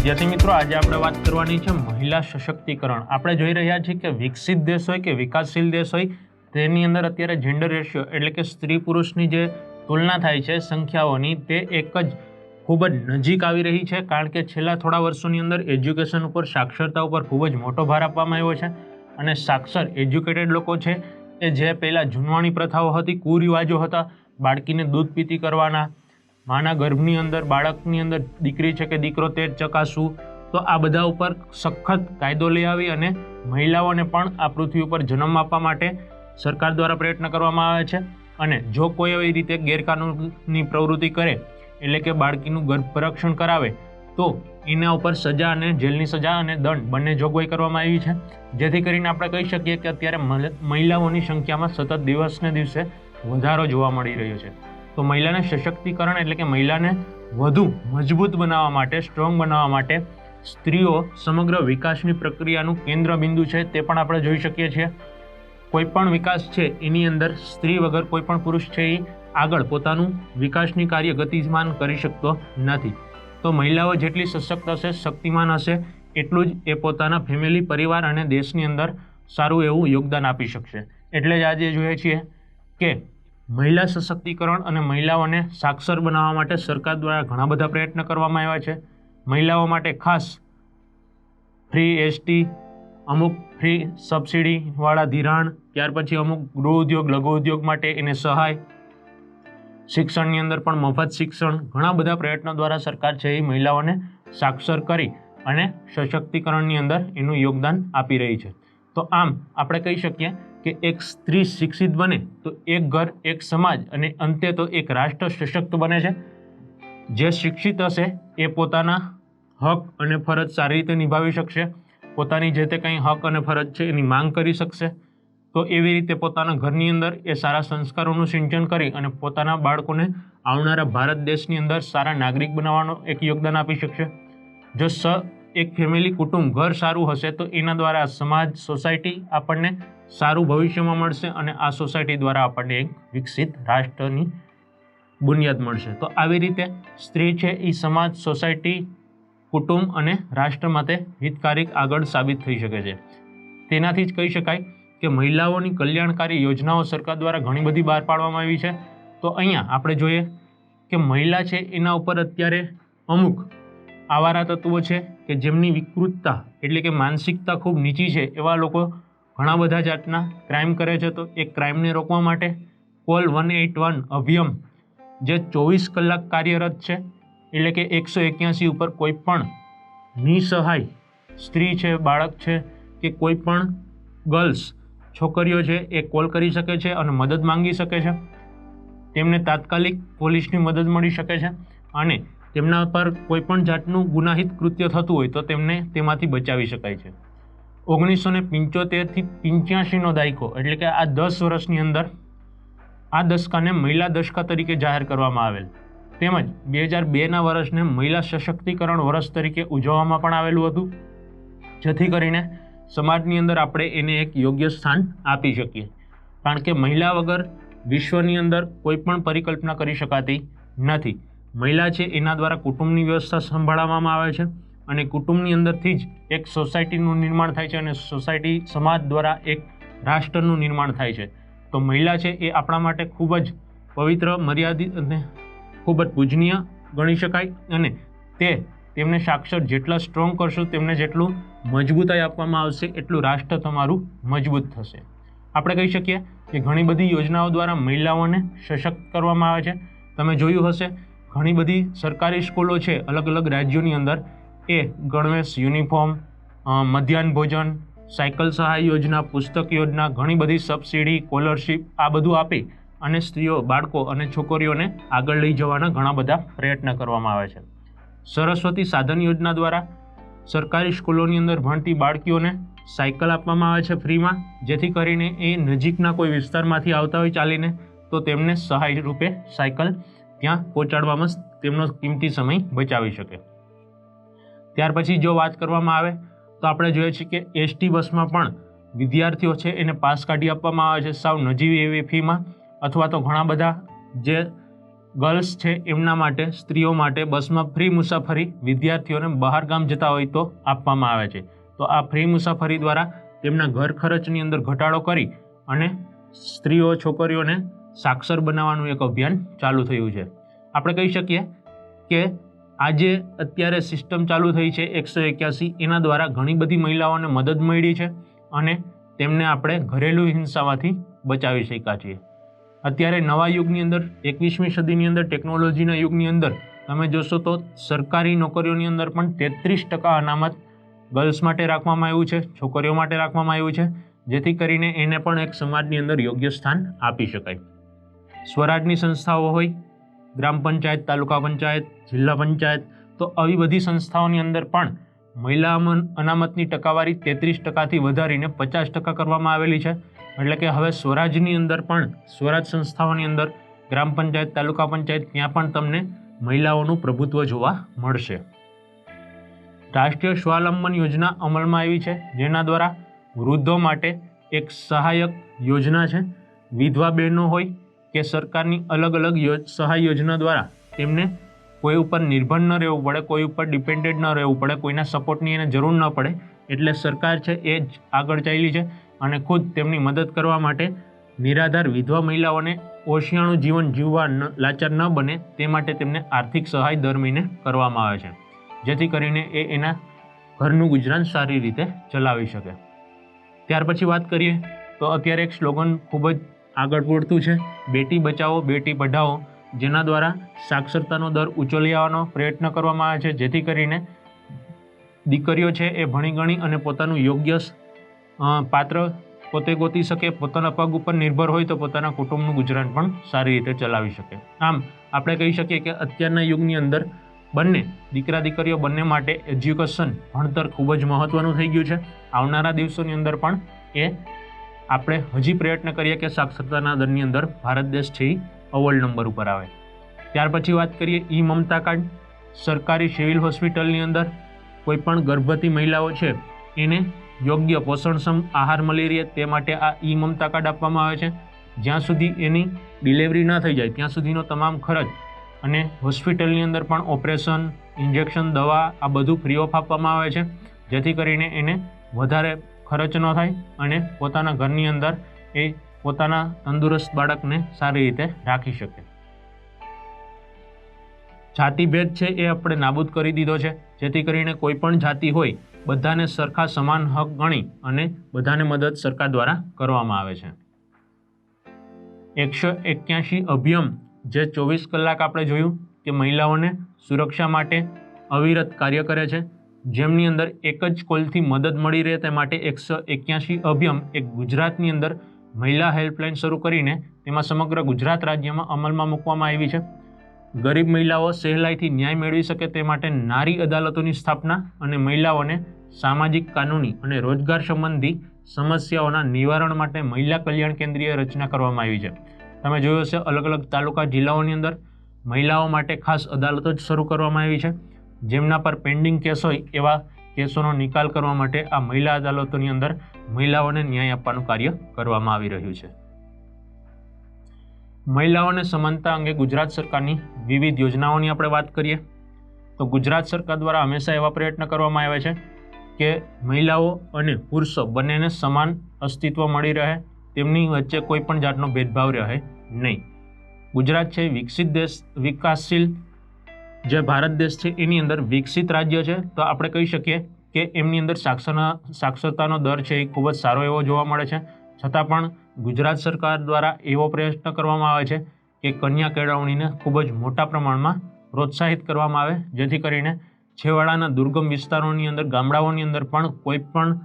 વિદ્યાર્થી મિત્રો, આજે આપણે વાત કરવાની છે મહિલા સશક્તિકરણ. આપણે જોઈ રહ્યા છીએ કે વિકસિત દેશ હોય કે વિકાસશીલ દેશ હોય, તેની અંદર અત્યારે જેન્ડર રેશિયો એટલે કે સ્ત્રી પુરુષની જે તુલના થાય છે સંખ્યાઓની, તે એક જ ખૂબ જ નજીક આવી રહી છે. કારણ કે છેલ્લા થોડા વર્ષોની અંદર એજ્યુકેશન ઉપર, સાક્ષરતા ઉપર ખૂબ જ મોટો ભાર આપવામાં આવ્યો છે. અને સાક્ષર એજ્યુકેટેડ લોકો છે એ જે પહેલાં જૂનવાણી પ્રથાઓ હતી, કુરિવાજો હતા, બાળકીને દૂધ પીતી કરવાના, માના ગર્ભની અંદર બાળકની અંદર દીકરી છે કે દીકરો તે જ ચકાસવું, તો આ બધા ઉપર સખત કાયદો લઈ આવી અને મહિલાઓને પણ આ પૃથ્વી ઉપર જન્મ આપવા માટે સરકાર દ્વારા પ્રયત્ન કરવામાં આવે છે. અને જો કોઈ એવી રીતે ગેરકાનૂની પ્રવૃત્તિ કરે, એટલે કે બાળકીનું ગર્ભરક્ષણ કરાવે, તો એના ઉપર સજા અને જેલની સજા અને દંડ બંને જોગવાઈ કરવામાં આવી છે. જેથી કરીને આપણે કહી શકીએ કે અત્યારે મહિલાઓની સંખ્યામાં સતત દિવસને દિવસે વધારો જોવા મળી રહ્યો છે. તો મહિલાને સશક્તિકરણ એટલે કે મહિલાને વધુ મજબૂત બનાવવા માટે, સ્ટ્રોંગ બનાવવા માટે સ્ત્રીઓ સમગ્ર વિકાસની પ્રક્રિયાનું કેન્દ્ર બિંદુ છે, તે પણ આપણે જોઈ શકીએ છીએ. કોઈ પણ વિકાસ છે એની અંદર સ્ત્રી વગર કોઈ પણ પુરુષ છે એ આગળ પોતાનું વિકાસની કાર્ય ગતિમાન કરી શકતો નથી. તો મહિલાઓ જેટલી સશક્ત હશે, શક્તિમાન હશે, એટલું જ એ પોતાના ફેમિલી, પરિવાર અને દેશની અંદર સારું એવું યોગદાન આપી શકશે. એટલે જ આજે જોઈએ છીએ કે મહિલા સશક્તિકરણ અને મહિલાઓને સાક્ષર બનાવવા માટે સરકાર દ્વારા ઘણા બધા પ્રયત્ન કરવામાં આવ્યા છે. મહિલાઓ માટે ખાસ ફ્રી એસટી, અમુક ફ્રી સબસિડીવાળા ધિરાણ, ત્યાર પછી અમુક ગૃહ ઉદ્યોગ, લઘુ ઉદ્યોગ માટે એને સહાય, શિક્ષણની અંદર પણ મફત શિક્ષણ, ઘણા બધા પ્રયત્નો દ્વારા સરકાર છે એ મહિલાઓને સાક્ષર કરી અને સશક્તિકરણની અંદર એનું યોગદાન આપી રહી છે. તો આમ આપણે કહી શકીએ કે એક સ્ત્રી શિક્ષિત બને તો એક ઘર, એક સમાજ અને અંતે તો એક રાષ્ટ્ર સશક્ત બને છે. જે શિક્ષિત હશે એ પોતાના હક અને ફરજ સારી રીતે નિભાવી શકશે, પોતાની જે તે કંઈ હક અને ફરજ છે એની માંગ કરી શકશે. તો એવી રીતે પોતાના ઘરની અંદર એ સારા સંસ્કારોનું સિંચન કરી અને પોતાના બાળકોને આવનારા ભારત દેશની અંદર સારા નાગરિક બનાવવાનો એક યોગદાન આપી શકશે. જો એક ફેમિલી, કુટુંબ, ઘર સારું હશે તો એના દ્વારા સમાજ, સોસાયટી આપણને સારું ભવિષ્યમાં મળશે અને આ સોસાયટી દ્વારા આપણને એક વિકસિત રાષ્ટ્રની બુનિયાદ મળશે. તો આવી રીતે સ્ત્રી છે એ સમાજ, સોસાયટી, કુટુંબ અને રાષ્ટ્ર માટે હિતકારક આગળ સાબિત થઈ શકે છે. તેનાથી જ કહી શકાય કે મહિલાઓની કલ્યાણકારી યોજનાઓ સરકાર દ્વારા ઘણી બધી બહાર પાડવામાં આવી છે. તો અહીંયા આપણે જોઈએ કે મહિલા છે એના ઉપર અત્યારે અમુક આવારા તત્વો છે કે જેમની વિકૃતતા એટલે કે માનસિકતા ખૂબ નીચી છે, એવા લોકો ઘણા બધા જાતના ક્રાઇમ કરે છે. તો એ ક્રાઇમને રોકવા માટે કોલ 181 અભિયમ જે 24 કલાક કાર્યરત છે, એટલે કે 181 ઉપર કોઈ પણ નિસહાય સ્ત્રી છે, બાળક છે કે કોઈ પણ ગર્લ્સ, છોકરીઓ છે એ કોલ કરી શકે છે અને મદદ માંગી શકે છે. તેમને તાત્કાલિક પોલીસની મદદ મળી શકે છે અને તેમના પર કોઈ પણ જાતનું ગુનાહિત કૃત્ય થતું હોય તો તેમને તેમાંથી બચાવી શકાય છે. 1975 થી 85નો દાયકો એટલે કે આ 10 વર્ષની અંદર આ દશકાને મહિલા દશકા તરીકે જાહેર કરવામાં આવેલ, તેમજ 2002ના વર્ષને મહિલા સશક્તિકરણ વર્ષ તરીકે ઉજવવામાં પણ આવેલું હતું, જેથી કરીને સમાજની અંદર આપણે એને એક યોગ્ય સ્થાન આપી શકીએ. કારણ કે મહિલા વગર વિશ્વની અંદર કોઈ પણ પરિકલ્પના કરી શકાતી નથી. મહિલા છે એના દ્વારા કુટુંબની વ્યવસ્થા સંભાળવામાં આવે છે અને કુટુંબની અંદરથી જ એક સોસાયટીનું નિર્માણ થાય છે અને સોસાયટી, સમાજ દ્વારા એક રાષ્ટ્રનું નિર્માણ થાય છે. તો મહિલા છે એ આપણા માટે ખૂબ જ પવિત્ર, મર્યાદિત અને ખૂબ જ પૂજનીય ગણી શકાય. અને તેમને સાક્ષર જેટલા સ્ટ્રોંગ કરશો, તેમને જેટલું મજબૂતાઈ આપવામાં આવશે, એટલું રાષ્ટ્ર તમારું મજબૂત થશે. આપણે કહી શકીએ કે ઘણી બધી યોજનાઓ દ્વારા મહિલાઓને સશક્ત કરવામાં આવે છે. તમે જોયું હશે ઘણી બધી સરકારી સ્કૂલો છે અલગ અલગ રાજ્યોની અંદર, એ ગણવેશ, યુનિફોર્મ, મધ્યાહન ભોજન, સાયકલ સહાય યોજના, પુસ્તક યોજના, ઘણી બધી સબસિડી, સ્કોલરશીપ, આ બધું આપી અને સ્ત્રીઓ, બાળકો અને છોકરીઓને આગળ લઈ જવાના ઘણા બધા પ્રયત્ન કરવામાં આવે છે. સરસ્વતી સાધન યોજના દ્વારા સરકારી સ્કૂલોની અંદર ભણતી બાળકીઓને સાયકલ આપવામાં આવે છે ફ્રીમાં, જેથી કરીને એ નજીકના કોઈ વિસ્તારમાંથી આવતા હોય ચાલીને તો તેમને સહાય રૂપે સાયકલ ત્યાં પહોંચાડવામાં તેમનો કિંમતી સમય બચાવી શકે. ત્યાર પછી જો વાત કરવામાં આવે તો આપણે જોઈએ છીએ કે એસટી બસમાં પણ વિદ્યાર્થીઓ છે એને પાસ કાઢી આપવામાં આવે છે સાવ નજીવી એવી ફીમાં, અથવા તો ઘણા બધા જે ગર્લ્સ છે એમના માટે, સ્ત્રીઓ માટે બસમાં ફ્રી મુસાફરી વિદ્યાર્થીઓને બહાર ગામ જતા હોય તો આપવામાં આવે છે. તો આ ફ્રી મુસાફરી દ્વારા તેમના ઘર ખર્ચની અંદર ઘટાડો કરી અને સ્ત્રીઓ છોકરીઓને સાક્ષર બનાવવાનું એક અભિયાન ચાલુ થયું છે. આપણે કહી શકીએ કે આ જે અત્યારે સિસ્ટમ ચાલુ થઈ છે 181, એના દ્વારા ઘણી બધી મહિલાઓને મદદ મળી છે અને તેમને આપણે ઘરેલું હિંસામાંથી બચાવી શક્યા છીએ. અત્યારે નવા યુગની અંદર 21મી સદીની અંદર ટેકનોલોજીના યુગની અંદર તમે જોશો તો સરકારી નોકરીઓની અંદર પણ 33% અનામત ગર્લ્સ માટે રાખવામાં આવ્યું છે, છોકરીઓ માટે રાખવામાં આવ્યું છે, જેથી કરીને એને પણ એક સમાજની અંદર યોગ્ય સ્થાન આપી શકાય. સ્વરાજની સંસ્થાઓ હોય, ગ્રામ પંચાયત, તાલુકા પંચાયત, જિલ્લા પંચાયત, તો આવી બધી સંસ્થાઓની અંદર પણ મહિલા અનામતની ટકાવારી 33%થી વધારીને 50% કરવામાં આવેલી છે. એટલે કે હવે સ્વરાજની અંદર પણ, સ્વરાજ સંસ્થાઓની અંદર, ગ્રામ પંચાયત, તાલુકા પંચાયત, ત્યાં પણ તમને મહિલાઓનું પ્રભુત્વ જોવા મળશે. રાષ્ટ્રીય સ્વાવલંબન યોજના અમલમાં આવી છે, જેના દ્વારા વૃદ્ધો માટે એક સહાયક યોજના છે. વિધવા બહેનો હોય કે સરકારની અલગ અલગ સહાય યોજના દ્વારા તેમને કોઈ ઉપર નિર્ભર ન રહેવું પડે, કોઈ ઉપર ડિપેન્ડેડ ન રહેવું પડે, કોઈના સપોર્ટની એને જરૂર ન પડે. એટલે સરકાર છે એ જ આગળ ચાલી છે અને ખુદ તેમની મદદ કરવા માટે નિરાધાર વિધવા મહિલાઓને ઓશિયાળું જીવન જીવવા લાચાર ન બને તે માટે તેમને આર્થિક સહાય દર મહિને કરવામાં આવે છે, જેથી કરીને એ એના ઘરનું ગુજરાન સારી રીતે ચલાવી શકે. ત્યાર પછી વાત કરીએ તો અત્યારે એક સ્લોગન ખૂબ જ આગળ પડતું છે, બેટી બચાવો બેટી પઢાઓ, જેના દ્વારા સાક્ષરતાનો દર ઊંચો લાવવાનો પ્રયત્ન કરવામાં આવે છે, જેથી કરીને દીકરીઓ છે એ ભણી ગણી અને પોતાનું યોગ્ય પાત્ર પોતે ગોતી શકે, પોતાના પગ ઉપર નિર્ભર હોય તો પોતાના કુટુંબનું ગુજરાન પણ સારી રીતે ચલાવી શકે. આમ આપણે કહી શકીએ કે અત્યારના યુગની અંદર બંને દીકરા દીકરીઓ બંને માટે એજ્યુકેશન, ભણતર ખૂબ જ મહત્ત્વનું થઈ ગયું છે. આવનારા દિવસોની અંદર પણ એ આપણે હજી પ્રયત્ન કરીએ કે સાક્ષરતાના દરની અંદર ભારત દેશ છે એ અવ્વલ નંબર ઉપર આવે. ત્યાર પછી વાત કરીએ ઈ મમતા કાર્ડ. સરકારી સિવિલ હોસ્પિટલની અંદર કોઈ પણ ગર્ભવતી મહિલાઓ છે એને યોગ્ય પોષણક્ષમ આહાર મળી રહે તે માટે આ ઈ મમતા કાર્ડ આપવામાં આવે છે. જ્યાં સુધી એની ડિલિવરી ન થઈ જાય ત્યાં સુધીનો તમામ ખર્ચ અને હોસ્પિટલની અંદર પણ ઓપરેશન, ઇન્જેક્શન, દવા આ બધું ફ્રી ઓફ આપવામાં આવે છે, જેથી કરીને એને વધારે ખર્ચ ન થાય અને પોતાના ઘરની અંદર એ પોતાના તંદુરસ્ત બાળકને સારી રીતે રાખી શકે. જાતિભેદ છે એ આપણે નાબૂદ કરી દીધો છે, જેથી કરીને કોઈ પણ જાતિ હોય બધાને સરખા સમાન હક ગણી અને બધાને મદદ સરકાર દ્વારા કરવામાં આવે છે. 181 અભિયાન જે 24 કલાક આપણે જોયું કે મહિલાઓને સુરક્ષા માટે અવિરત કાર્ય કરે છે, જેમની અંદર એક જ કોલથી મદદ મળી રહે તે માટે 181 અભિયાન એક ગુજરાતની અંદર મહિલા હેલ્પલાઇન શરૂ કરીને તેમાં સમગ્ર ગુજરાત રાજ્યમાં અમલમાં મૂકવામાં આવી છે. ગરીબ મહિલાઓ સહેલાઈથી ન્યાય મેળવી શકે તે માટે નારી અદાલતોની સ્થાપના અને મહિલાઓને સામાજિક, કાનૂની અને રોજગાર સંબંધી સમસ્યાઓના નિવારણ માટે મહિલા કલ્યાણ કેન્દ્રીય રચના કરવામાં આવી છે. તમે જોયું હશે અલગ અલગ તાલુકા જિલ્લાઓની અંદર મહિલાઓ માટે ખાસ અદાલતો જ શરૂ કરવામાં આવી છે, જેમના પર પેન્ડિંગ કેસ હોય એવા કેસોનો નિકાલ કરવા માટે આ મહિલા અદાલતોની અંદર મહિલાઓને ન્યાય આપવાનું કાર્ય કરવામાં આવી રહ્યું છે. મહિલાઓને સમાનતા અંગે ગુજરાત સરકારની વિવિધ યોજનાઓની આપણે વાત કરીએ તો ગુજરાત સરકાર દ્વારા હંમેશા એવા પ્રયત્ન કરવામાં આવ્યા છે કે મહિલાઓ અને પુરુષો બંનેને સમાન અસ્તિત્વ મળી રહે, તેમની વચ્ચે કોઈ પણ જાતનો ભેદભાવ રહે નહીં. ગુજરાત છે વિકસિત દેશ, વિકાસશીલ જે ભારત દેશ છે એની અંદર વિકસિત રાજ્ય છે, તો આપણે કહી શકીએ કે એમની અંદર સાક્ષરતાનો દર છે એ ખૂબ જ સારો એવો જોવા મળે છે. છતાં પણ ગુજરાત સરકાર દ્વારા એવો પ્રયત્ન કરવામાં આવે છે કે કન્યા કેળવણીને ખૂબ જ મોટા પ્રમાણમાં પ્રોત્સાહિત કરવામાં આવે, જેથી કરીને છેવાડાના દુર્ગમ વિસ્તારોની અંદર, ગામડાઓની અંદર પણ કોઈ પણ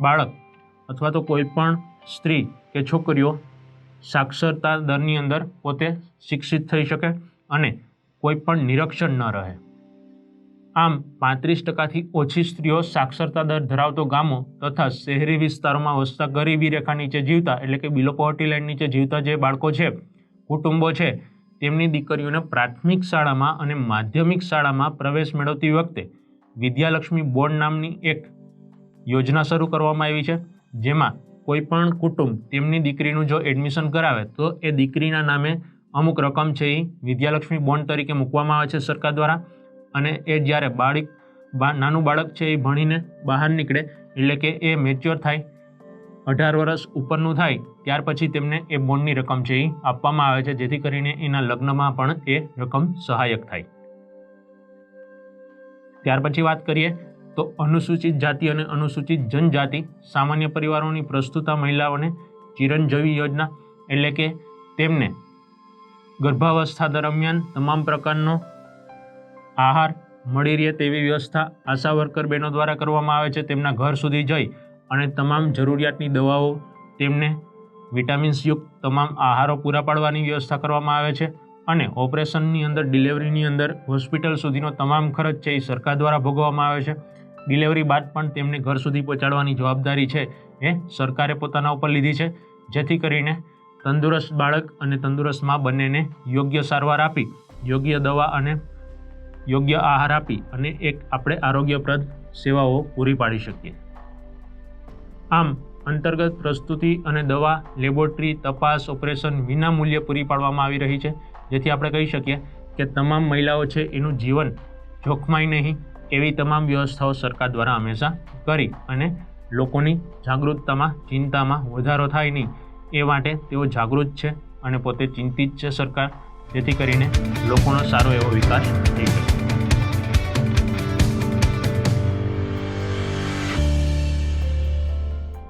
બાળક અથવા તો કોઈ પણ સ્ત્રી કે છોકરીઓ સાક્ષરતા દરની અંદર પોતે શિક્ષિત થઈ શકે અને કોઈ પણ નિરક્ષર ન રહે. આમ 35%થી ઓછી સ્ત્રીઓ સાક્ષરતા દર ધરાવતો ગામો તથા શહેરી વિસ્તારોમાં વસતા ગરીબી રેખા નીચે જીવતા એટલે કે બિલો પોવર્ટી લાઇન નીચે જીવતા જે બાળકો છે, કુટુંબો છે, તેમની દીકરીઓને પ્રાથમિક શાળામાં અને માધ્યમિક શાળામાં પ્રવેશ મેળવતી વખતે વિદ્યાલક્ષ્મી બોર્ડ નામની એક યોજના શરૂ કરવામાં આવી છે, જેમાં કોઈ પણ કુટુંબ તેમની દીકરીનું જો એડમિશન કરાવે તો એ દીકરીના નામે અમુક રકમ છે એ વિદ્યાલક્ષ્મી બોન્ડ તરીકે મૂકવામાં આવે છે સરકાર દ્વારા, અને એ જ્યારે નાનું બાળક છે એ ભણીને બહાર નીકળે એટલે કે એ મેચ્યોર થાય, 18 વર્ષ ઉપરનું થાય ત્યાર પછી તેમને એ બોન્ડની રકમ છે એ આપવામાં આવે છે, જેથી કરીને એના લગ્નમાં પણ એ રકમ સહાયક થાય. ત્યાર પછી વાત કરીએ તો અનુસૂચિત જાતિ અને અનુસૂચિત જનજાતિ સામાન્ય પરિવારોની પ્રસ્તુતા મહિલાઓને ચિરંજીવી યોજના, એટલે કે તેમને ગર્ભાવસ્થા દરમિયાન તમામ પ્રકારનો આહાર મળી રહે તેવી વ્યવસ્થા આશા વર્કર બહેનો દ્વારા કરવામાં આવે છે. તેમના ઘર સુધી જઈ અને તમામ જરૂરિયાતની દવાઓ, તેમને વિટામિન્સયુક્ત તમામ આહારો પૂરા પાડવાની વ્યવસ્થા કરવામાં આવે છે, અને ઓપરેશનની અંદર, ડિલિવરીની અંદર હોસ્પિટલ સુધીનો તમામ ખર્ચ છે એ સરકાર દ્વારા ભોગવવામાં આવે છે. ડિલિવરી બાદ પણ તેમને ઘર સુધી પહોંચાડવાની જવાબદારી છે એ સરકારે પોતાના ઉપર લીધી છે, જેથી કરીને તંદુરસ્ત બાળક અને તંદુરસ્ત મા બંનેને યોગ્ય સારવાર આપી, યોગ્ય દવા અને યોગ્ય આહાર આપી અને એક આપણે આરોગ્યપ્રદ સેવાઓ પૂરી પાડી શકીએ. આમ અંતર્ગત પ્રસ્તુતિ અને દવા, લેબોરેટરી તપાસ, ઓપરેશન વિના મૂલ્યે પૂરી પાડવામાં આવી રહી છે, જેથી આપણે કહી શકીએ કે તમામ મહિલાઓ છે એનું જીવન જોખમાય નહીં એવી તમામ વ્યવસ્થાઓ સરકાર દ્વારા હંમેશા કરી અને લોકોની જાગૃતતામાં, ચિંતામાં વધારો થાય નહીં એ માટે તેઓ જાગૃત છે અને પોતે ચિંતિત છે સરકાર, જેથી કરીને લોકોનો સારો એવો વિકાસ થઈ શકે.